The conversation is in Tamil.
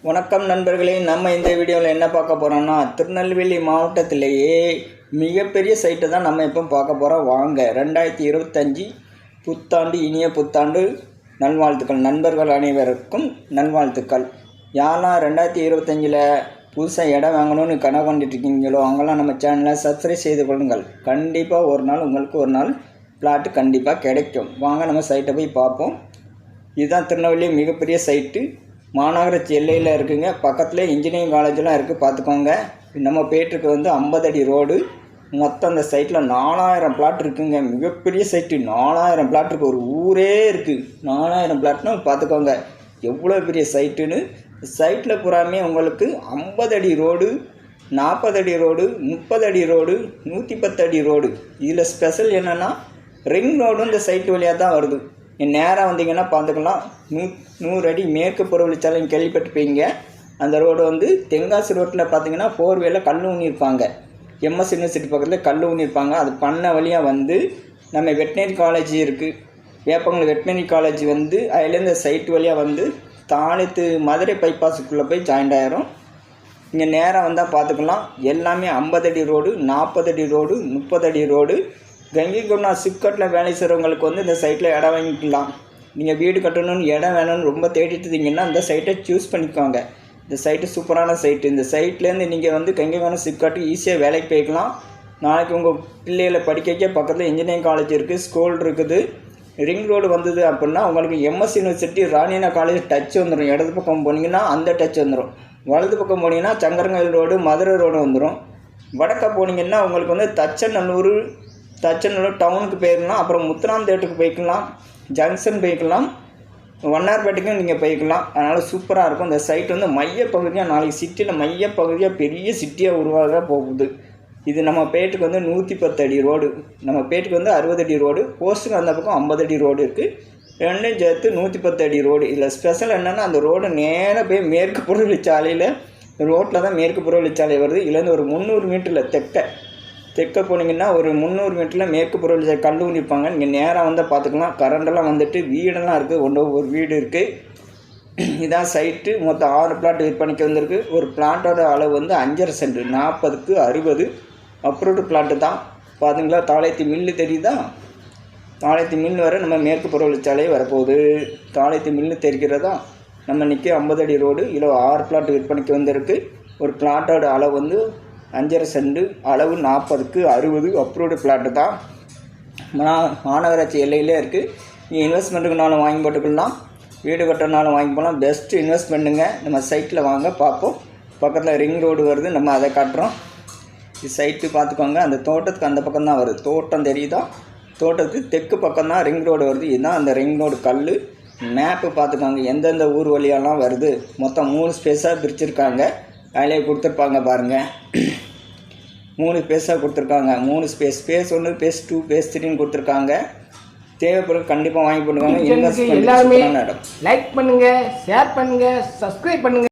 வணக்கம் நண்பர்களே, நம்ம இந்த வீடியோவில் என்ன பார்க்க போகிறோம்னா திருநெல்வேலி மாவட்டத்திலேயே மிகப்பெரிய சைட்டு தான் நம்ம இப்போ பார்க்க போகிறோம். வாங்க 2025 புத்தாண்டு இனிய புத்தாண்டு நல்வாழ்த்துக்கள். நண்பர்கள் அனைவருக்கும் நல்வாழ்த்துக்கள். யாரெல்லாம் 2025 புதுசாக இடம் வாங்கணும்னு கனவு கொண்டுட்ருக்கீங்களோ அவங்களாம் நம்ம சேனலை சப்ஸ்கிரைப் செய்து கொள்ளுங்கள். கண்டிப்பாக ஒரு நாள் உங்களுக்கு ஒரு நாள் பிளாட்டு கண்டிப்பாக கிடைக்கும். வாங்க நம்ம சைட்டை போய் பார்ப்போம். இதுதான் திருநெல்வேலி மிகப்பெரிய சைட்டு, மாநகராட்சி எல்லையில் இருக்குங்க. பக்கத்தில் இன்ஜினியரிங் காலேஜெலாம் இருக்குது, பார்த்துக்கோங்க. நம்ம பேட்டுக்கு 50 அடி ரோடு. மொத்தம் அந்த சைட்டில் 4000 பிளாட் இருக்குங்க. மிகப்பெரிய சைட்டு, 4000 பிளாட் இருக்குது. ஒரு ஊரே இருக்குது. 4000 பிளாட்னா பார்த்துக்கோங்க எவ்வளோ பெரிய சைட்டுன்னு. சைட்டில் பூராமே உங்களுக்கு 50 அடி ரோடு, 40 அடி ரோடு, 30 அடி ரோடு, 110 அடி ரோடு. இதில் ஸ்பெஷல் என்னென்னா ரிங் ரோடும் இந்த சைட்டு வழியாக தான் வருது. நேராக வந்தீங்கன்னா பார்த்துக்கலாம். 100 அடி மேற்கு புறவழிச்சாலையும் கேள்விப்பட்டுப்பீங்க. அந்த ரோடு தென்காசி ரோட்டில் பார்த்தீங்கன்னா 4 வேல கல் ஊனியிருப்பாங்க. எம்எஸ் யூனிவர்சிட்டி பக்கத்தில் கல் ஊனியிருப்பாங்க. அது பண்ண வழியாக நம்ம வெட்டினரி காலேஜ் இருக்குது, வேப்பங்குளம் வெட்டினரி காலேஜ் அதுலேருந்து சைட்டு வழியாக தாளித்து மதுரை பைபாஸுக்குள்ளே போய் ஜாயிண்ட் ஆகிரும். இங்கே நேராக வந்தால் பார்த்துக்கலாம். எல்லாமே 50 அடி ரோடு, 40 அடி ரோடு, 30 அடி ரோடு. கங்கை கொண்டா சிப்கட்டில் வேலை செய்கிறவங்களுக்கு இந்த சைட்டில் இடம் வாங்கிக்கலாம். நீங்கள் வீடு கட்டணும்னு இடம் வேணும்னு ரொம்ப தேடிட்டு இருந்தீங்கன்னா இந்த சைட்டை சூஸ் பண்ணிக்கோங்க. இந்த சைட்டு சூப்பரான சைட்டு. இந்த சைட்லேருந்து நீங்கள் கங்கை கொண்டா சிப்காட்டுக்கு ஈஸியாக வேலைக்கு போய்க்கலாம். நாளைக்கு உங்கள் பிள்ளைகளை படிக்க வைக்க பக்கத்தில் இன்ஜினியரிங் காலேஜ் இருக்குது, ஸ்கூல் இருக்குது. ரிங் ரோடு வந்தது அப்படின்னா உங்களுக்கு எம்எஸ் யூனிவர்சிட்டி ராணினா காலேஜ் டச் வந்துடும். இடது பக்கம் போனீங்கன்னா அந்த டச் வந்துடும். வலது பக்கம் போனீங்கன்னா சங்கரங்கோயில் ரோடு, மதுரை ரோடு வந்துடும். வடக்க போனீங்கன்னா உங்களுக்கு தச்சநல்லூர் டவுனுக்கு போயிடலாம். அப்புறம் முத்துராம் தேட்டுக்கு போய்க்கலாம், ஜங்ஷன் போய்க்கலாம், வண்ணார்பேட்டைக்கும் நீங்கள் போய்க்கலாம். அதனால் சூப்பராக இருக்கும். இந்த சைட் மையப்பகுதியாக நாளைக்கு சிட்டியில் மையப்பகுதியாக பெரிய சிட்டியாக உருவாக போகுது. இது நம்ம பேட்டுக்கு 110 அடி ரோடு, நம்ம பேட்டுக்கு 60 அடி ரோடு, போஸ்ட்டுக்கு அந்த பக்கம் 50 அடி ரோடு இருக்குது. ரெண்டும் சேர்த்து 110 அடி ரோடு. இதில் ஸ்பெஷல் என்னென்னா அந்த ரோடு நேராக போய் மேற்கு புறவழிச்சாலையில் ரோட்டில் தான் மேற்கு புறவழிச்சாலை வருது. இதுலேருந்து ஒரு 300 மீட்டரில் தெற்க போனீங்கன்னா ஒரு 300 மீட்டரில் மேற்கு புறவழிச்சாலை கல் ஊனிருப்பாங்க. நீங்கள் நேராக பார்த்துக்கலாம். கரண்டெல்லாம் வீடெல்லாம் இருக்குது, ஒரு வீடு இருக்குது. இதான் சைட்டு. மொத்தம் 6 பிளாட் விற்பனைக்கு வந்திருக்கு. ஒரு பிளாட்டோட அளவு 5.5 சென்ட், 40க்கு 60 அப்ரூவ்டு பிளாட்டு தான். பார்த்தீங்களா, தாளையத்தி மில்லு தெரியுதா? தாளையத்தி மில் வர நம்ம மேற்கு புறவழிச்சாலை வரப்போகுது. தாளையத்தி மில்லு தெரிகிறதா? நம்ம நிற்க 50 அடி ரோடு. இதில் 6 பிளாட் விற்பனைக்கு வந்திருக்கு. ஒரு பிளாட்டோட அளவு 5.5 சென்ட், அளவு 40க்கு 60 அப்ரூவ்டு பிளாட்டு தான். மாநகராட்சி எல்லையிலே இருக்குது. நீங்கள் இன்வெஸ்ட்மெண்ட்டுக்குனாலும் வாங்கி போட்டுக்கலாம், வீடு கட்டுறதுனாலும் வாங்கி போகலாம். பெஸ்ட்டு இன்வெஸ்ட்மெண்ட்டுங்க. நம்ம சைட்டில் வாங்க பார்ப்போம். பக்கத்தில் ரிங் ரோடு வருது, நம்ம அதை காட்டுறோம். இது சைட்டு பார்த்துக்கோங்க. அந்த தோட்டத்துக்கு அந்த பக்கம் தான் வருது. தோட்டம் தெரியுதா? தோட்டத்துக்கு தெற்கு பக்கம் தான் ரிங் ரோடு வருது. இதுதான் அந்த ரிங் ரோடு கல். மேப்பு பார்த்துக்கோங்க, எந்தெந்த ஊர் வழியெல்லாம் வருது. மொத்தம் 3 ஸ்பேஸாக பிரிச்சுருக்காங்க. அதிலே கொடுத்துருப்பாங்க பாருங்கள். 3 ஸ்பேஸாக கொடுத்துருக்காங்க. 3 ஸ்பேஸ், ஸ்பேஸ் 1, ஸ்பேஸ் 2, ஸ்பேஸ் 3ன்னு கொடுத்துருக்காங்க. தேவைப்படுறது கண்டிப்பாக வாங்கி போட்டுருக்காங்க. எல்லாருமே லைக் பண்ணுங்கள், ஷேர் பண்ணுங்கள், சப்ஸ்கிரைப் பண்ணுங்கள்.